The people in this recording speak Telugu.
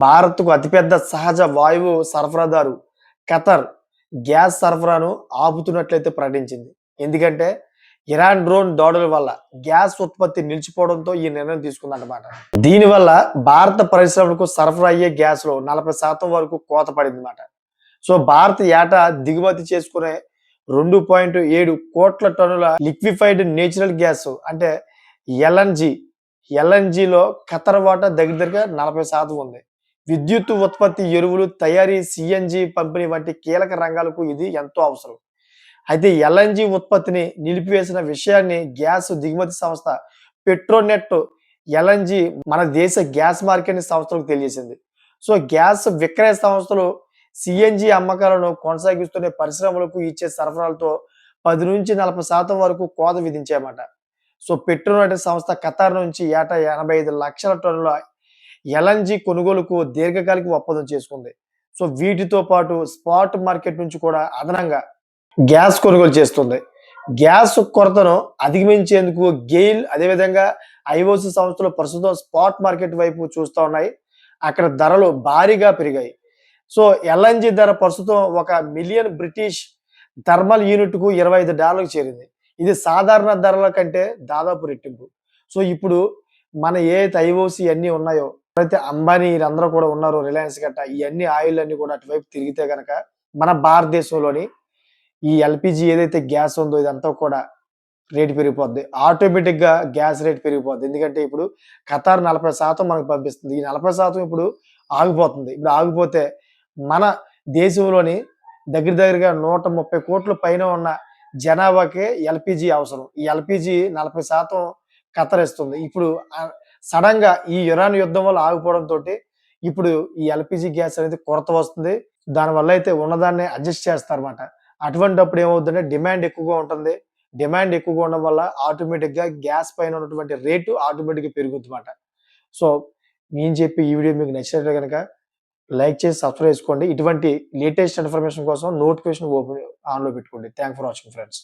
భారత్‌కు అతిపెద్ద సహజ వాయువు సరఫరాదారు ఖతర్ గ్యాస్ సరఫరాను ఆపుతున్నట్లయితే ప్రకటించింది. ఎందుకంటే ఇరాన్ డ్రోన్ దాడుల వల్ల గ్యాస్ ఉత్పత్తి నిలిచిపోవడంతో ఈ నిర్ణయం తీసుకుందన్నమాట. దీనివల్ల భారత పరిశ్రమలకు సరఫరా అయ్యే గ్యాస్‌లో 40% వరకు కోత పడిందన్నమాట. సో భారత్ ఏటా దిగుమతి చేసుకునే 2.7 కోట్ల టన్నుల లిక్విఫైడ్ నేచురల్ గ్యాస్ అంటే ఎల్ఎన్‌జీ ఎల్ఎన్‌జీలో ఖతర్ వాటా దగ్గరగా 40% ఉంది. విద్యుత్ ఉత్పత్తి, ఎరువులు తయారీ, సిఎన్జి పంపిణీ వంటి కీలక రంగాలకు ఇది ఎంతో అవసరం. అయితే ఎల్ఎన్జి ఉత్పత్తిని నిలిపివేసిన విషయాన్ని గ్యాస్ దిగుమతి సంస్థ పెట్రోనెట్ ఎల్ఎన్జి మన దేశ గ్యాస్ మార్కెటింగ్ సంస్థలకు తెలియజేసింది. సో గ్యాస్ విక్రయ సంస్థలు సిఎన్జి అమ్మకాలను కొనసాగిస్తున్న పరిశ్రమలకు ఇచ్చే సరఫరాలతో 10 నుంచి 40% వరకు కోత విధించాయన్నమాట. సో పెట్రోనెట్ సంస్థ ఖతార్ నుంచి ఏటా 85 లక్షల టన్నుల ఎల్ఎన్జి కొనుగోలుకు దీర్ఘకాలిక ఒప్పందం చేసుకుంది. సో వీటితో పాటు స్పాట్ మార్కెట్ నుంచి కూడా అదనంగా గ్యాస్ కొనుగోలు చేస్తుంది. గ్యాస్ కొరతను అధిగమించేందుకు గెయిల్ అదేవిధంగా ఐఓసి సంస్థలు ప్రస్తుతం స్పాట్ మార్కెట్ వైపు చూస్తూ ఉన్నాయి. అక్కడ ధరలు భారీగా పెరిగాయి. సో ఎల్ఎన్జి ధర ప్రస్తుతం 1 మిలియన్ బ్రిటిష్ థర్మల్ యూనిట్‌కు $25 చేరింది. ఇది సాధారణ ధరల కంటే దాదాపు రెట్టింపు. సో ఇప్పుడు మన ఏదైతే ఐఓసి అన్నీ ఉన్నాయో, అయితే అంబానీ వీళ్ళందరూ కూడా ఉన్నారు, రిలయన్స్ గట్ట ఇవన్నీ ఆయిల్ అన్ని కూడా అటువైపు తిరిగితే గనక మన భారతదేశంలోని ఈ ఎల్పిజి ఏదైతే గ్యాస్ ఉందో ఇదంతా కూడా రేటు పెరిగిపోద్ది. ఆటోమేటిక్‌గా గ్యాస్ రేట్ పెరిగిపోద్ది. ఎందుకంటే ఇప్పుడు ఖతార్ 40% మనకు పంపిస్తుంది. ఈ 40% ఇప్పుడు ఆగిపోతుంది. ఇప్పుడు ఆగిపోతే మన దేశంలోని దగ్గరగా 130 కోట్ల పైన ఉన్న జనాభాకే ఎల్పిజి అవసరం. ఈ ఎల్పిజి 40% ఖతర్ ఇస్తుంది. ఇప్పుడు సడెన్‌గా ఈ ఇరాన్ యుద్ధం వల్ల ఆగిపోవడంతోటి ఇప్పుడు ఈ ఎల్పిజి గ్యాస్ అనేది కొరత వస్తుంది. దానివల్ల అయితే ఉన్నదాన్నే అడ్జస్ట్ చేస్తారన్నమాట. అటువంటప్పుడు ఏమవుతుందంటే డిమాండ్ ఎక్కువగా ఉంటుంది. డిమాండ్ ఎక్కువగా ఉండడం వల్ల ఆటోమేటిక్‌గా గ్యాస్ పైన ఉన్నటువంటి రేటు ఆటోమేటిక్‌గా పెరుగుద్దన్నమాట. సో నేను చెప్పే ఈ వీడియో మీకు నచ్చినట్లయితే గనక లైక్ చేసి సబ్స్క్రైబ్ చేసుకోండి. ఇటువంటి లేటెస్ట్ ఇన్ఫర్మేషన్ కోసం నోటిఫికేషన్ ఆన్‌లో పెట్టుకోండి. Thanks for watching friends.